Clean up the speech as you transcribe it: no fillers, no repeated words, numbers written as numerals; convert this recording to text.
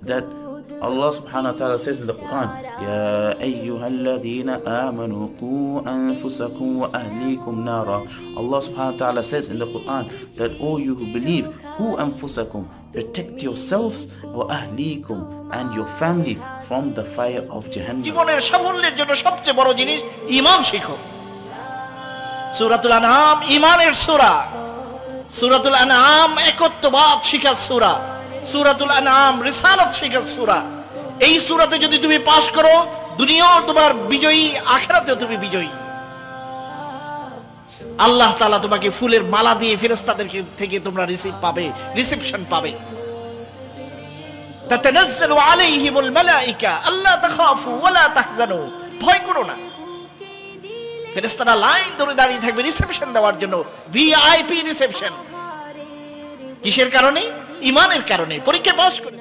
that Allah subhanahu wa ta'ala says in the Quran, Ya ayyuhalladhina amanu qu anfusakum wa ahlikum nara. Allah subhanahu wa ta'ala says in the Quran that all you who believe, qu anfusakum, protect yourselves, wa ahlikum, and your family from the fire of Jahannam. জীবনের সাফল্যের জন্য সবচেয়ে বড় জিনিস ঈমান শিখো। সূরাতুল আনআম ঈমানের সূরা। সূরাতুল আনআম একত্ববাদ শিখার সূরা। সূরাতুল আনআম রিসালাত শিখার সূরা। এই সূরাতে যদি তুমি পাস করো, দুনিয়াও তোমার বিজয়ী, আখিরাতেও তুমি বিজয়ী। আল্লাহ তাআলা তোমাকে ফুলের মালা দিয়ে ফেরেশতাদের থেকে তোমরা রিসিপশন পাবে। তাতানাজ্জালু আলাইহিমুল মালায়েকা আল্লা তাখাফু ওয়া লা তাহজানু, ভয় করো না। ফেরেশতারা লাইন ধরে দাঁড়িয়ে থাকবে রিসেপশন দেওয়ার জন্য, ভিআইপি রিসেপশন। কিসের কারণে? ঈমানের কারণে। পরীক্ষায় পাস করে।